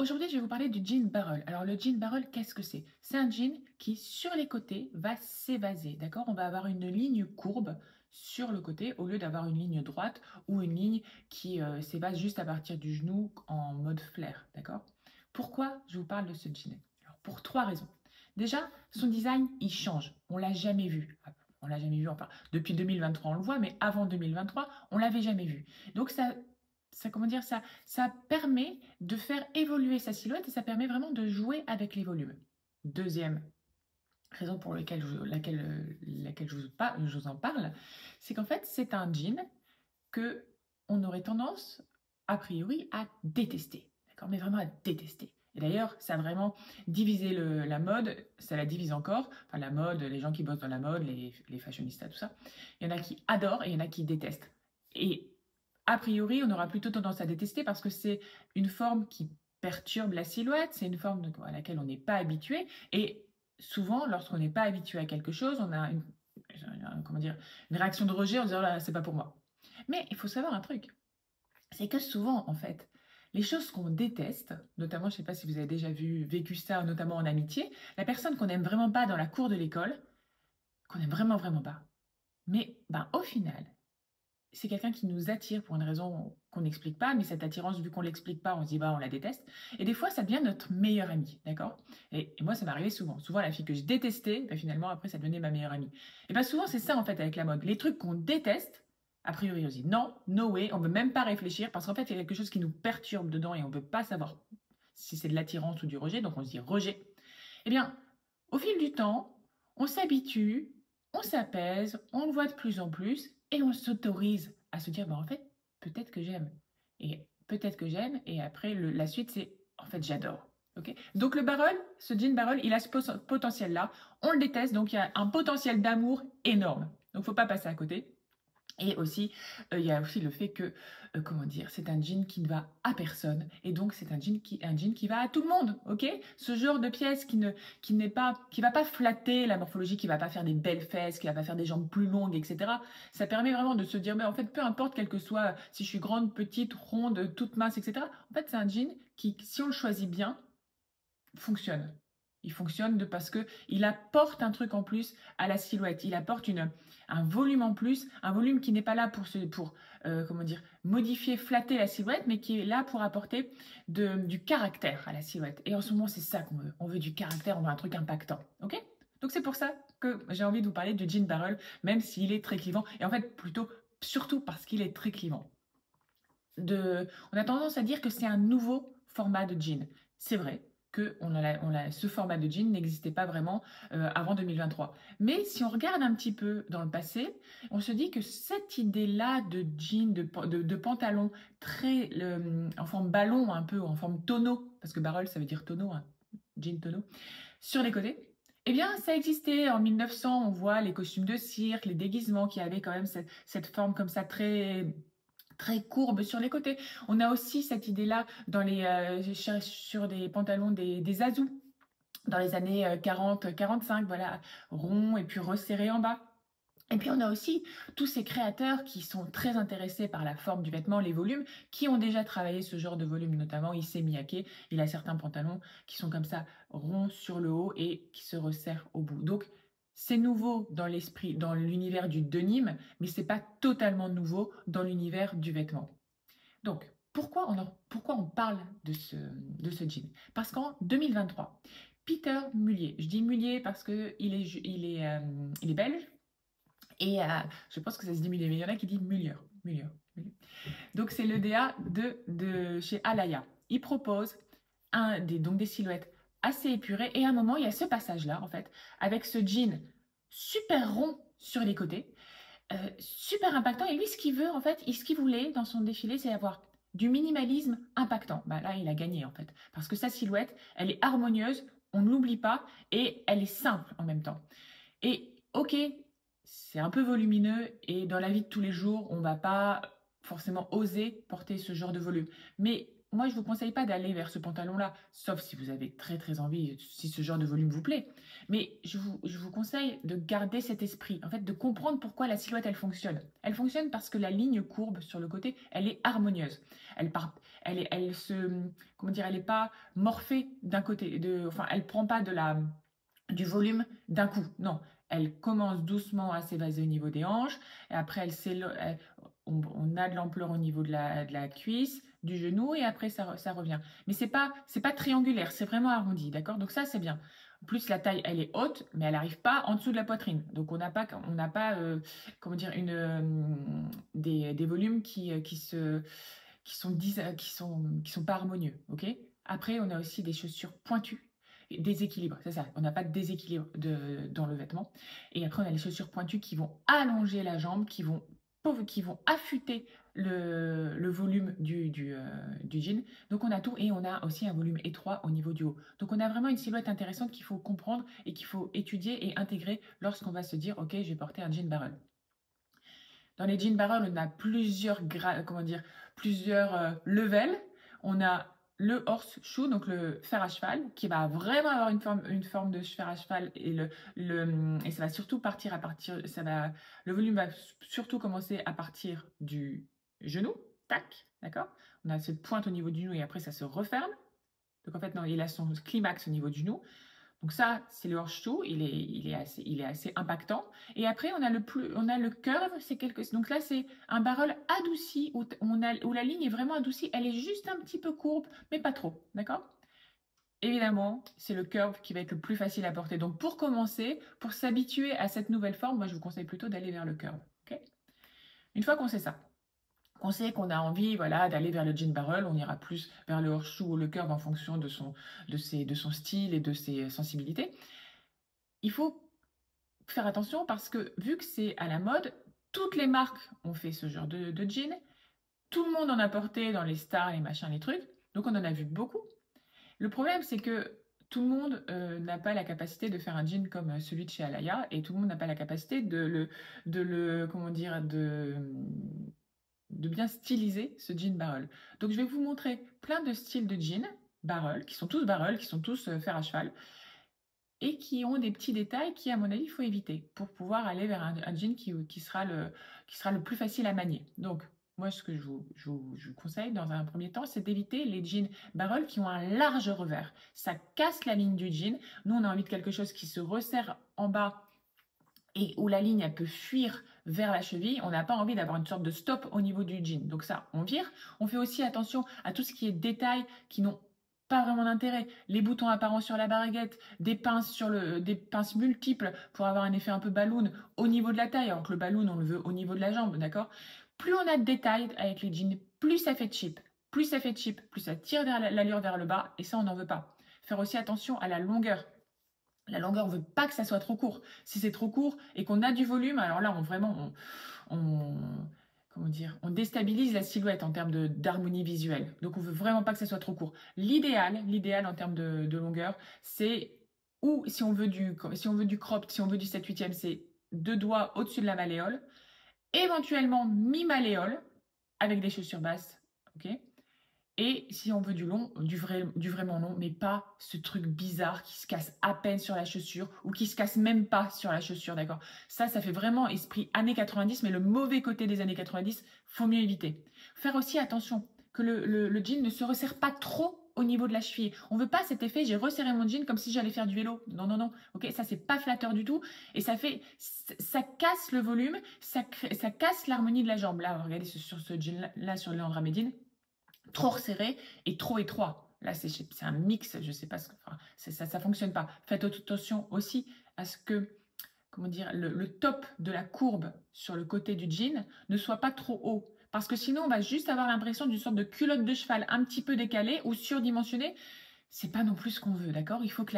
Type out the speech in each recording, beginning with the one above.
Aujourd'hui, je vais vous parler du jean barrel. Alors, le jean barrel, qu'est-ce que c'est? C'est un jean qui, sur les côtés, va s'évaser, d'accord? On va avoir une ligne courbe sur le côté au lieu d'avoir une ligne droite ou une ligne qui s'évase juste à partir du genou en mode flare, d'accord? Pourquoi je vous parle de ce jean? Alors, pour trois raisons. Déjà, son design, il change. On l'a jamais vu. On l'a jamais vu, enfin, depuis 2023, on le voit, mais avant 2023, on l'avait jamais vu. Donc, comment dire, ça permet de faire évoluer sa silhouette et ça permet vraiment de jouer avec les volumes. Deuxième raison pour laquelle je vous en parle, c'est qu'en fait, c'est un jean que on aurait tendance, a priori, à détester. D'accord? Mais vraiment à détester. Et d'ailleurs, ça a vraiment divisé la mode, ça la divise encore. Enfin, la mode, les gens qui bossent dans la mode, les fashionistas, tout ça. Il y en a qui adorent et il y en a qui détestent. Et a priori, on aura plutôt tendance à détester parce que c'est une forme qui perturbe la silhouette, c'est une forme à laquelle on n'est pas habitué. Et souvent, lorsqu'on n'est pas habitué à quelque chose, on a comment dire, une réaction de rejet en disant là, c'est pas pour moi. Mais il faut savoir un truc, c'est que souvent, en fait, les choses qu'on déteste, notamment, je ne sais pas si vous avez déjà vécu ça, notamment en amitié, la personne qu'on n'aime vraiment pas dans la cour de l'école, qu'on aime vraiment, vraiment pas, mais ben, au final, c'est quelqu'un qui nous attire pour une raison qu'on n'explique pas, mais cette attirance, vu qu'on ne l'explique pas, on se dit, bah, on la déteste. Et des fois, ça devient notre meilleure amie, d'accord? Et moi, ça m'arrivait souvent. Souvent, la fille que je détestais, bah, finalement, après, ça devenait ma meilleure amie. Et bien, souvent, c'est ça, en fait, avec la mode. Les trucs qu'on déteste, a priori, on se dit, non, no way, on ne veut même pas réfléchir, parce qu'en fait, il y a quelque chose qui nous perturbe dedans et on ne veut pas savoir si c'est de l'attirance ou du rejet, donc on se dit rejet. Eh bien, au fil du temps, on s'habitue, on s'apaise, on le voit de plus en plus et on s'autorise à se dire, bah, en fait, peut-être que j'aime. Et peut-être que j'aime et après, la suite, c'est, en fait, j'adore. Okay, donc le barrel, ce jean barrel, il a ce potentiel-là. On le déteste, donc il y a un potentiel d'amour énorme. Donc il ne faut pas passer à côté. Et aussi, il y a aussi le fait que, comment dire, c'est un jean qui ne va à personne. Et donc, c'est un jean qui va à tout le monde, ok? Ce genre de pièce qui va pas flatter la morphologie, qui va pas faire des belles fesses, qui va pas faire des jambes plus longues, etc. Ça permet vraiment de se dire, mais en fait, peu importe, quelle que soit, si je suis grande, petite, ronde, toute mince, etc. En fait, c'est un jean qui, si on le choisit bien, fonctionne. Il fonctionne parce qu'il apporte un truc en plus à la silhouette. Il apporte un volume en plus, un volume qui n'est pas là pour comment dire, modifier, flatter la silhouette, mais qui est là pour apporter du caractère à la silhouette. Et en ce moment, c'est ça qu'on veut. On veut du caractère, on veut un truc impactant. Ok? Donc c'est pour ça que j'ai envie de vous parler du jean barrel, même s'il est très clivant. Et en fait, surtout parce qu'il est très clivant. On a tendance à dire que c'est un nouveau format de jean. C'est vrai que ce format de jean n'existait pas vraiment avant 2023. Mais si on regarde un petit peu dans le passé, on se dit que cette idée-là de jean, de pantalon très en forme ballon un peu, en forme tonneau, parce que barrel ça veut dire tonneau, hein, jean tonneau, sur les côtés, eh bien, ça existait en 1900. On voit les costumes de cirque, les déguisements qui avaient quand même cette forme comme ça très courbe sur les côtés. On a aussi cette idée-là sur des pantalons des Azous dans les années 40-45, voilà, rond et puis resserré en bas. Et puis on a aussi tous ces créateurs qui sont très intéressés par la forme du vêtement, les volumes, qui ont déjà travaillé ce genre de volume, notamment Issey Miyake. Il a certains pantalons qui sont comme ça, ronds sur le haut et qui se resserrent au bout. Donc c'est nouveau dans l'esprit, dans l'univers du denim, mais c'est pas totalement nouveau dans l'univers du vêtement. Donc pourquoi on parle de ce jean? Parce qu'en 2023, Peter Mullier, je dis Mullier parce qu'il est belge, et je pense que ça se dit Mullier, mais il y en a qui disent Muller. Muller. Donc c'est le DA de chez Alaya. Il propose donc des silhouettes assez épurées. Et à un moment, il y a ce passage-là, en fait, avec ce jean super rond sur les côtés, super impactant. Et lui, ce qu'il veut, en fait, ce qu'il voulait dans son défilé, c'est avoir du minimalisme impactant. Bah, là, il a gagné, en fait. Parce que sa silhouette, elle est harmonieuse, on ne l'oublie pas, et elle est simple en même temps. Et ok, c'est un peu volumineux et dans la vie de tous les jours, on ne va pas forcément oser porter ce genre de volume. Mais moi, je vous conseille pas d'aller vers ce pantalon-là, sauf si vous avez très très envie, si ce genre de volume vous plaît. Mais je vous conseille de garder cet esprit, en fait, de comprendre pourquoi la silhouette, elle fonctionne. Elle fonctionne parce que la ligne courbe sur le côté, elle est harmonieuse. Elle part, elle se, comment dire, elle n'est pas morphée d'un côté, enfin, elle prend pas du volume d'un coup. Non, elle commence doucement à s'évaser au niveau des hanches, et après on a de l'ampleur au niveau de la cuisse, du genou, et après ça revient. Mais c'est pas triangulaire, c'est vraiment arrondi, d'accord? Donc ça, c'est bien. En plus, la taille, elle est haute, mais elle n'arrive pas en dessous de la poitrine. Donc on n'a pas comment dire, des volumes qui sont pas harmonieux, ok? Après, on a aussi des chaussures pointues. Déséquilibre, c'est ça. On n'a pas de déséquilibre dans le vêtement. Et après, on a les chaussures pointues qui vont allonger la jambe, qui vont affûter le volume du jean. Donc, on a tout et on a aussi un volume étroit au niveau du haut. Donc, on a vraiment une silhouette intéressante qu'il faut comprendre et qu'il faut étudier et intégrer lorsqu'on va se dire, OK, je vais porter un jean barrel. Dans les jeans barrel, on a plusieurs levels. On a le horseshoe, donc le fer à cheval, qui va vraiment avoir une forme de fer à cheval et ça va surtout le volume va surtout commencer à partir du genou, tac, d'accord? On a cette pointe au niveau du genou et après ça se referme. Donc en fait, non, il a son climax au niveau du genou. Donc ça, c'est le horseshoe, il est assez impactant. Et après, on a le curve, donc là, c'est un barrel adouci, où la ligne est vraiment adoucie, elle est juste un petit peu courbe, mais pas trop, d'accord? Évidemment, c'est le curve qui va être le plus facile à porter. Donc pour commencer, pour s'habituer à cette nouvelle forme, moi, je vous conseille plutôt d'aller vers le curve, ok? Une fois qu'on sait ça, on sait qu'on a envie, voilà, d'aller vers le jean barrel, on ira plus vers le horseshoe ou le curve en fonction de son style et de ses sensibilités. Il faut faire attention parce que vu que c'est à la mode, toutes les marques ont fait ce genre de jean. Tout le monde en a porté dans les stars, les machins, les trucs. Donc on en a vu beaucoup. Le problème, c'est que tout le monde n'a pas la capacité de faire un jean comme celui de chez Alaya et tout le monde n'a pas la capacité comment dire, de bien styliser ce jean barrel. Donc je vais vous montrer plein de styles de jean barrel, qui sont tous fer à cheval et qui ont des petits détails qui, à mon avis, il faut éviter pour pouvoir aller vers un jean qui sera le plus facile à manier. Donc, moi, ce que je vous conseille dans un premier temps, c'est d'éviter les jeans barrel qui ont un large revers. Ça casse la ligne du jean. Nous, on a envie de quelque chose qui se resserre en bas et où la ligne, elle peut fuir vers la cheville. On n'a pas envie d'avoir une sorte de stop au niveau du jean. Donc ça, on vire. On fait aussi attention à tout ce qui est détails qui n'ont pas vraiment d'intérêt. Les boutons apparents sur la baguette, des pinces multiples pour avoir un effet un peu balloon au niveau de la taille, alors que le balloon, on le veut au niveau de la jambe, d'accord? Plus on a de détails avec les jeans, plus ça fait cheap. Plus ça fait cheap, plus ça tire l'allure vers le bas, et ça, on n'en veut pas. Faire aussi attention à la longueur. La longueur, on veut pas que ça soit trop court. Si c'est trop court et qu'on a du volume, alors là, on, comment dire, on déstabilise la silhouette en termes d'harmonie visuelle. Donc, on veut vraiment pas que ça soit trop court. L'idéal en termes de longueur, c'est ou si on veut du cropped, si on veut du 7/8e, c'est 2 doigts au-dessus de la malléole, éventuellement mi-malléole avec des chaussures basses, ok? Et si on veut du long, du vraiment long, mais pas ce truc bizarre qui se casse à peine sur la chaussure ou qui se casse même pas sur la chaussure, d'accord? Ça fait vraiment esprit années 90, mais le mauvais côté des années 90, faut mieux éviter. Faire aussi attention que le jean ne se resserre pas trop au niveau de la cheville. On veut pas cet effet, j'ai resserré mon jean comme si j'allais faire du vélo. Non, non, non. Ok, ça c'est pas flatteur du tout et ça casse le volume, ça casse l'harmonie de la jambe. Là, regardez sur ce jean là sur le Leandra Medine, trop resserré et trop étroit. Là, c'est un mix, je sais pas, enfin, ça fonctionne pas. Faites attention aussi à ce que, comment dire, le top de la courbe sur le côté du jean ne soit pas trop haut. Parce que sinon, on va juste avoir l'impression d'une sorte de culotte de cheval un petit peu décalée ou surdimensionnée. C'est pas non plus ce qu'on veut, d'accord? Il faut que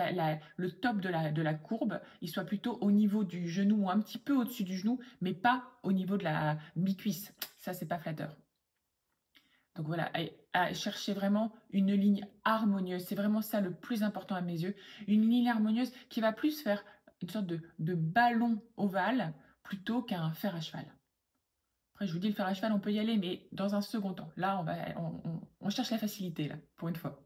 le top de la courbe, il soit plutôt au niveau du genou ou un petit peu au-dessus du genou, mais pas au niveau de la mi-cuisse. Ça, c'est pas flatteur. Donc voilà, à chercher vraiment une ligne harmonieuse. C'est vraiment ça le plus important à mes yeux. Une ligne harmonieuse qui va plus faire une sorte de ballon ovale plutôt qu'un fer à cheval. Après, je vous dis, le fer à cheval, on peut y aller, mais dans un second temps. Là, on cherche la facilité, là, pour une fois.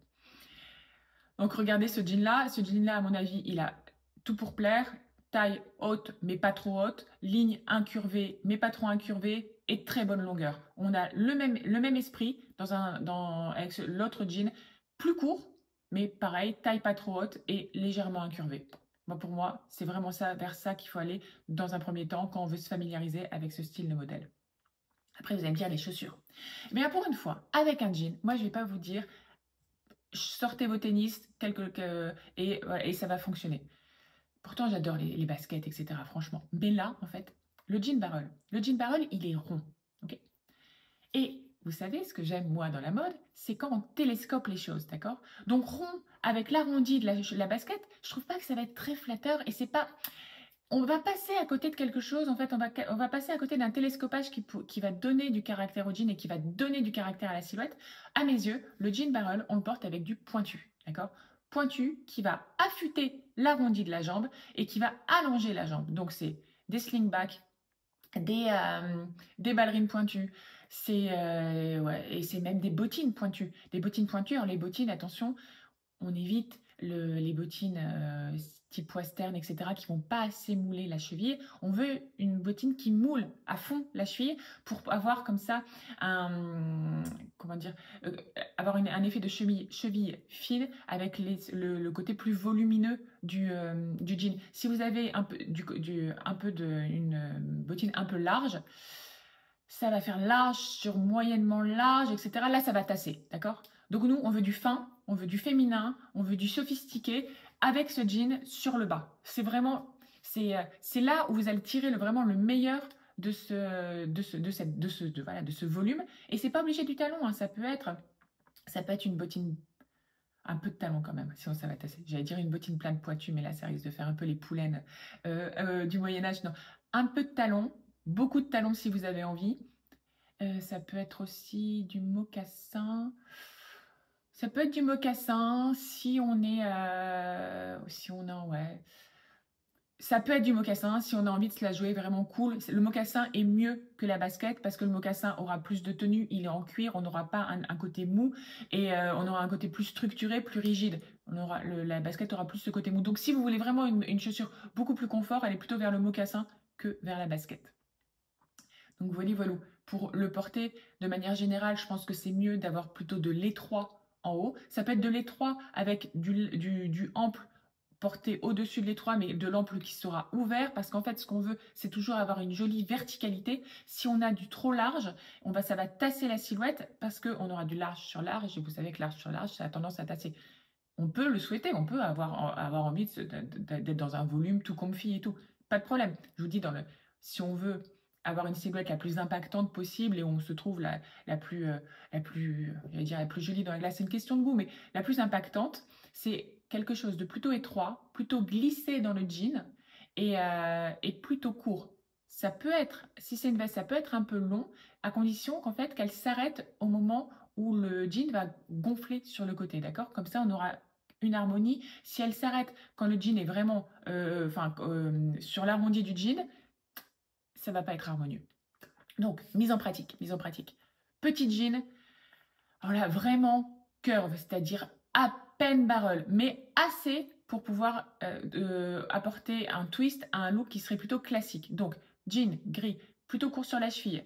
Donc, regardez ce jean-là. Ce jean-là, à mon avis, il a tout pour plaire. Taille haute, mais pas trop haute. Ligne incurvée, mais pas trop incurvée. Et très bonne longueur. On a le même esprit avec l'autre jean. Plus court, mais pareil, taille pas trop haute et légèrement incurvée. Moi, pour moi, c'est vraiment ça, vers ça qu'il faut aller dans un premier temps quand on veut se familiariser avec ce style de modèle. Après, vous allez me dire les chaussures. Mais pour une fois, avec un jean, moi, je ne vais pas vous dire sortez vos tennis et ça va fonctionner. Pourtant, j'adore les baskets, etc. Franchement. Mais là, en fait, le jean barrel, il est rond. Okay, et vous savez, ce que j'aime, moi, dans la mode, c'est quand on télescope les choses, d'accord? Donc, rond avec l'arrondi de la basket, je trouve pas que ça va être très flatteur et c'est pas... On va passer à côté de quelque chose, en fait, on va passer à côté d'un télescopage qui va donner du caractère au jean et qui va donner du caractère à la silhouette. À mes yeux, le jean barrel, on le porte avec du pointu, d'accord? Pointu qui va affûter l'arrondi de la jambe et qui va allonger la jambe. Donc, c'est des slingbacks, des ballerines pointues, ouais, et c'est même des bottines pointues. Des bottines pointues, alors les bottines, attention, on évite les bottines type western, etc., qui vont pas assez mouler la cheville. On veut une bottine qui moule à fond la cheville pour avoir comme ça comment dire, un effet de cheville fine avec le côté plus volumineux du jean. Si vous avez une bottine un peu large, ça va faire large sur moyennement large, etc. Là, ça va tasser, d'accord? Donc nous, on veut du fin, on veut du féminin, on veut du sophistiqué avec ce jean sur le bas. C'est vraiment, c'est là où vous allez tirer vraiment le meilleur de ce volume. Et c'est pas obligé du talon, hein. Ça peut être une bottine, un peu de talon quand même, sinon ça va tasser. J'allais dire une bottine pleine pointue, mais là, ça risque de faire un peu les poulaines du Moyen-Âge. Non, un peu de talon, beaucoup de talon si vous avez envie. Ça peut être aussi du mocassin. Ça peut être du mocassin si on est, ouais. Ça peut être du mocassin si on a envie de se la jouer vraiment cool. Le mocassin est mieux que la basket parce que le mocassin aura plus de tenue, il est en cuir, on n'aura pas un côté mou et on aura un côté plus structuré, plus rigide. La basket aura plus ce côté mou. Donc si vous voulez vraiment une chaussure beaucoup plus confort, elle est plutôt vers le mocassin que vers la basket. Donc voilà. Pour le porter, de manière générale, je pense que c'est mieux d'avoir plutôt de l'étroit en haut. Ça peut être de l'étroit avec du ample porté au-dessus de l'étroit, mais de l'ample qui sera ouvert, parce qu'en fait, ce qu'on veut, c'est toujours avoir une jolie verticalité. Si on a du trop large, ça va tasser la silhouette, parce qu'on aura du large sur large, et vous savez que large sur large, ça a tendance à tasser. On peut le souhaiter, on peut avoir envie d'être dans un volume tout comfy et tout. Pas de problème. Je vous dis, si on veut avoir une silhouette la plus impactante possible et où on se trouve la plus jolie dans la glace, c'est une question de goût, mais la plus impactante, c'est quelque chose de plutôt étroit, plutôt glissé dans le jean et plutôt court. Ça peut être, si c'est une veste, ça peut être un peu long, à condition qu'en fait qu'elle s'arrête au moment où le jean va gonfler sur le côté, d'accord? Comme ça, on aura une harmonie. Si elle s'arrête quand le jean est vraiment sur l'arrondi du jean, ça va pas être harmonieux. Donc, mise en pratique. Petit jean, alors là, vraiment curve, c'est-à-dire à peine barrel, mais assez pour pouvoir apporter un twist à un look qui serait plutôt classique. Donc, jean gris, plutôt court sur la cheville.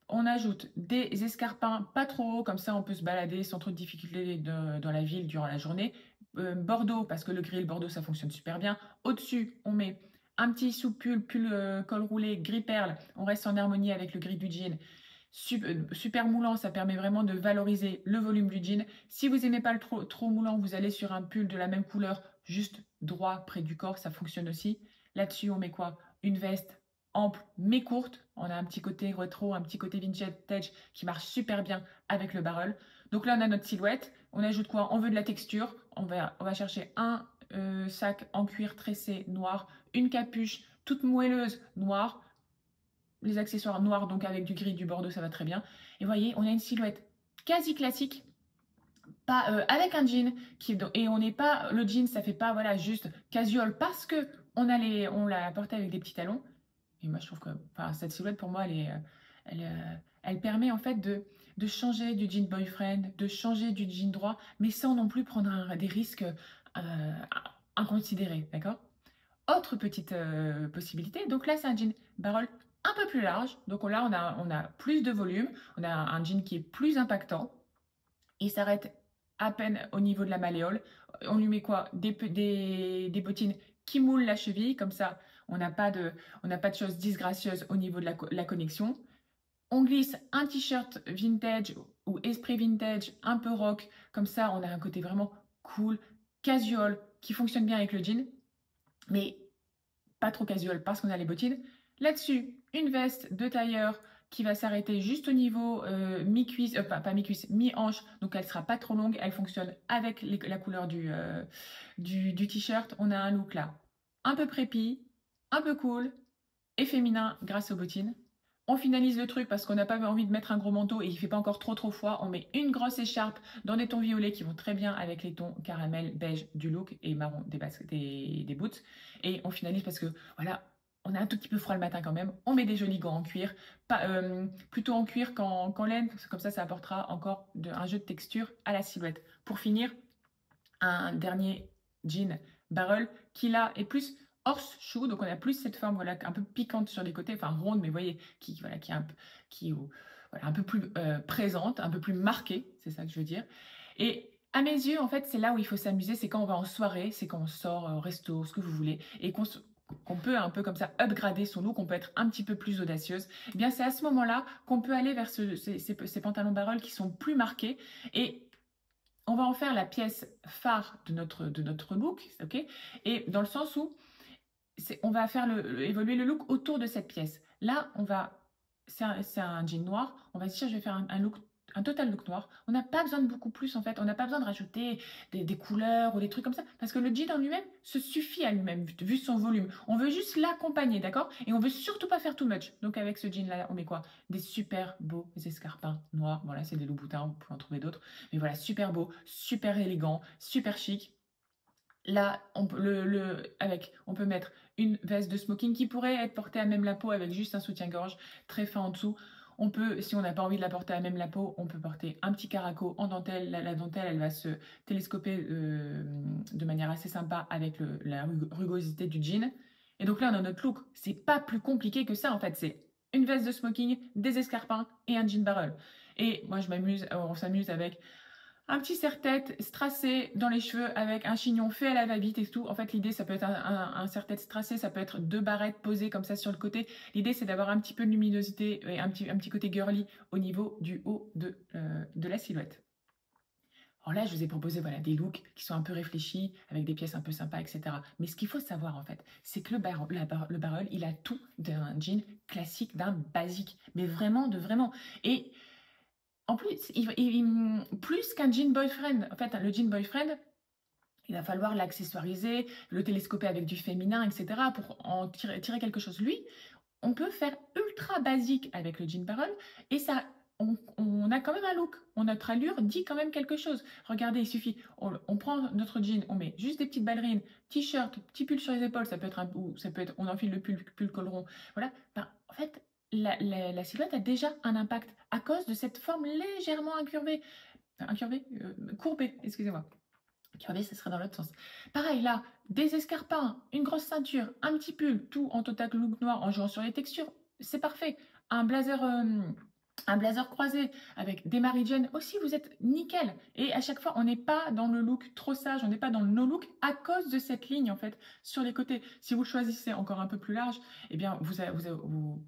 On ajoute des escarpins pas trop hauts, comme ça on peut se balader sans trop de difficultés dans la ville durant la journée. Bordeaux, parce que le gris et le bordeaux ça fonctionne super bien. Au-dessus, on met un petit sous-pull, col roulé, gris perle. On reste en harmonie avec le gris du jean. Super moulant, ça permet vraiment de valoriser le volume du jean. Si vous n'aimez pas le trop moulant, vous allez sur un pull de la même couleur, juste droit près du corps, ça fonctionne aussi. Là-dessus, on met quoi? Une veste ample mais courte. On a un petit côté rétro, un petit côté vintage qui marche super bien avec le barrel. Donc là, on a notre silhouette. On ajoute quoi? On veut de la texture. On va chercher un sac en cuir tressé noir, une capuche toute moelleuse noire, les accessoires noirs, donc avec du gris, du bordeaux, ça va très bien. Et vous voyez, on a une silhouette quasi classique, pas avec un jean, et on n'est pas, le jean, ça fait pas, voilà, juste casual, parce que on l'a porté avec des petits talons. Et moi, je trouve que cette silhouette, pour moi, Elle permet en fait de changer du jean boyfriend, de changer du jean droit, mais sans non plus prendre des risques inconsidérés, d'accord? Autre petite possibilité, donc là c'est un jean barrel un peu plus large, donc là on a plus de volume, on a un jean qui est plus impactant, il s'arrête à peine au niveau de la malléole, on lui met quoi? Des bottines qui moulent la cheville, comme ça on n'a pas de choses disgracieuses au niveau de la connexion. On glisse un t-shirt vintage ou esprit vintage, un peu rock, comme ça on a un côté vraiment cool, casual, qui fonctionne bien avec le jean, mais pas trop casual parce qu'on a les bottines. Là-dessus, une veste de tailleur qui va s'arrêter juste au niveau mi-cuisse, pas mi-cuisse, mi-hanche, donc elle sera pas trop longue, elle fonctionne avec la couleur du t-shirt. On a un look là un peu prépi, un peu cool et féminin grâce aux bottines. On finalise le truc parce qu'on n'a pas envie de mettre un gros manteau et il fait pas encore trop froid. On met une grosse écharpe dans des tons violets qui vont très bien avec les tons caramel, beige du look et marron des boots. Et on finalise parce que voilà, on a un tout petit peu froid le matin quand même. On met des jolis gants en cuir, plutôt en cuir qu'en laine, parce que comme ça apportera encore un jeu de texture à la silhouette. Pour finir, un dernier jean barrel qui là est plus horseshoe, donc on a plus cette forme voilà un peu piquante sur les côtés, enfin ronde, mais vous voyez qui voilà qui est un peu voilà, un peu plus présente, un peu plus marquée, c'est ça que je veux dire. Et à mes yeux, en fait, c'est là où il faut s'amuser, c'est quand on va en soirée, c'est quand on sort au resto, ce que vous voulez, et qu'on peut un peu comme ça upgrader son look, on peut être un petit peu plus audacieuse. Eh bien, c'est à ce moment-là qu'on peut aller vers ces pantalons barrel qui sont plus marqués et on va en faire la pièce phare de notre look, ok? Et dans le sens où on va faire évoluer le look autour de cette pièce. Là, c'est un jean noir, on va se dire, je vais faire un total look noir. On n'a pas besoin de beaucoup plus en fait, on n'a pas besoin de rajouter des couleurs ou des trucs comme ça, parce que le jean en lui-même se suffit à lui-même, vu son volume. On veut juste l'accompagner, d'accord? Et on veut surtout pas faire too much. Donc avec ce jean-là, on met quoi? Des super beaux escarpins noirs. Voilà, c'est des Louboutins, vous pouvez en trouver d'autres. Mais voilà, super beau, super élégant, super chic. Là, on peut mettre une veste de smoking qui pourrait être portée à même la peau avec juste un soutien-gorge très fin en dessous. On peut, si on n'a pas envie de la porter à même la peau, on peut porter un petit caraco en dentelle. La dentelle, elle va se télescoper de manière assez sympa avec la rugosité du jean. Et donc là, on a notre look. C'est pas plus compliqué que ça en fait. C'est une veste de smoking, des escarpins et un jean barrel. Et moi, on s'amuse avec un petit serre-tête strassé dans les cheveux avec un chignon fait à la va-vite et tout. En fait, l'idée, ça peut être un serre-tête strassé, ça peut être deux barrettes posées comme ça sur le côté. L'idée, c'est d'avoir un petit peu de luminosité et un petit côté girly au niveau du haut de la silhouette. Alors là, je vous ai proposé voilà, des looks qui sont un peu réfléchis, avec des pièces un peu sympas, etc. Mais ce qu'il faut savoir, en fait, c'est que le barrel, il a tout d'un jean classique, d'un basique. Mais vraiment, de vraiment. Et en plus, plus qu'un jean boyfriend. En fait, le jean boyfriend, il va falloir l'accessoiriser, le télescoper avec du féminin, etc. pour en tirer quelque chose. Lui, on peut faire ultra basique avec le jean barrel et ça, on a quand même un look. Notre allure dit quand même quelque chose. Regardez, il suffit, on prend notre jean, on met juste des petites ballerines, t-shirt, petit pull sur les épaules, ça peut être on enfile le pull col rond. Voilà. Ben, en fait, la silhouette a déjà un impact à cause de cette forme légèrement courbée, excusez-moi. Curvée, ça serait dans l'autre sens. Pareil, là, des escarpins, une grosse ceinture, un petit pull, tout en total look noir, en jouant sur les textures, c'est parfait. Un blazer croisé avec des Mary Jane aussi, vous êtes nickel. Et à chaque fois, on n'est pas dans le look trop sage, on n'est pas dans le no look à cause de cette ligne en fait sur les côtés. Si vous le choisissez encore un peu plus large, eh bien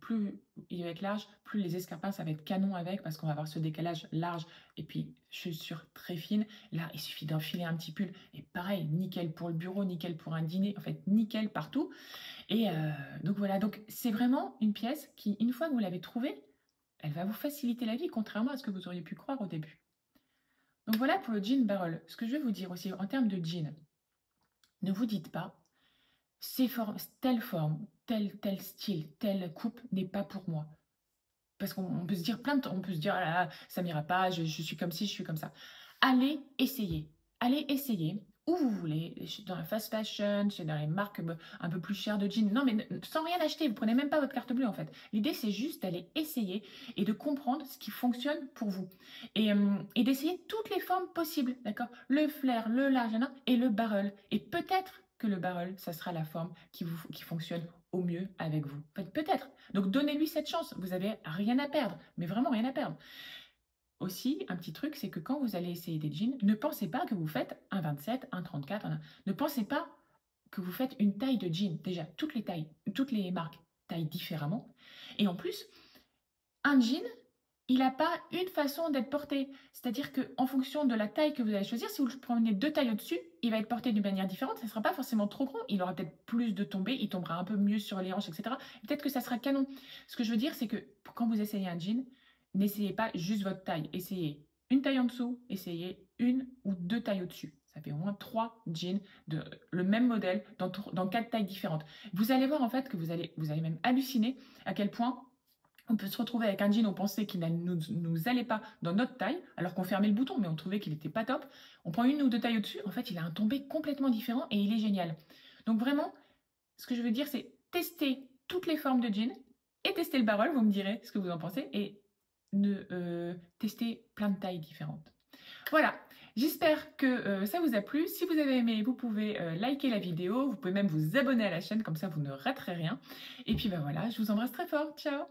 plus il va être large, plus les escarpins ça va être canon avec parce qu'on va avoir ce décalage large et puis chaussures très fines. Là, il suffit d'enfiler un petit pull et pareil, nickel pour le bureau, nickel pour un dîner, en fait nickel partout. Et donc voilà, donc c'est vraiment une pièce qui, une fois que vous l'avez trouvée, elle va vous faciliter la vie, contrairement à ce que vous auriez pu croire au début. Donc voilà pour le jean barrel. Ce que je vais vous dire aussi en termes de jean, ne vous dites pas, telle forme, tel style, telle coupe n'est pas pour moi. Parce qu'on peut se dire on peut se dire, ah là là, ça m'ira pas, je suis comme ci, je suis comme ça. Allez essayer. Allez essayer. où vous voulez, dans la fast fashion, chez dans les marques un peu plus chères de jeans. Non, mais sans rien acheter, vous prenez même pas votre carte bleue en fait. L'idée, c'est juste d'aller essayer et de comprendre ce qui fonctionne pour vous. Et d'essayer toutes les formes possibles, d'accord? Le flair, le large, et le barrel. Et peut-être que le barrel, ça sera la forme qui fonctionne au mieux avec vous. Peut-être. Donc donnez-lui cette chance. Vous avez rien à perdre, mais vraiment rien à perdre. Aussi, un petit truc, c'est que quand vous allez essayer des jeans, ne pensez pas que vous faites un 27, un 34, ne pensez pas que vous faites une taille de jean. Déjà, toutes les tailles, toutes les marques taillent différemment. Et en plus, un jean, il n'a pas une façon d'être porté. C'est-à-dire qu'en fonction de la taille que vous allez choisir, si vous prenez deux tailles au-dessus, il va être porté d'une manière différente. Ça ne sera pas forcément trop grand. Il aura peut-être plus de tombées. Il tombera un peu mieux sur les hanches, etc. Peut-être que ça sera canon. Ce que je veux dire, c'est que quand vous essayez un jean, n'essayez pas juste votre taille. Essayez une taille en dessous, essayez une ou deux tailles au-dessus. Ça fait au moins 3 jeans de le même modèle dans 4 tailles différentes. Vous allez voir en fait que vous allez même halluciner à quel point on peut se retrouver avec un jean, on pensait qu'il ne nous allait pas dans notre taille, alors qu'on fermait le bouton, mais on trouvait qu'il n'était pas top. On prend une ou deux tailles au-dessus, en fait, il a un tombé complètement différent et il est génial. Donc vraiment, ce que je veux dire, c'est tester toutes les formes de jean et tester le barrel, vous me direz ce que vous en pensez, et tester plein de tailles différentes. Voilà, j'espère que ça vous a plu. Si vous avez aimé, vous pouvez liker la vidéo, vous pouvez même vous abonner à la chaîne, comme ça vous ne raterez rien. Et puis voilà, je vous embrasse très fort. Ciao!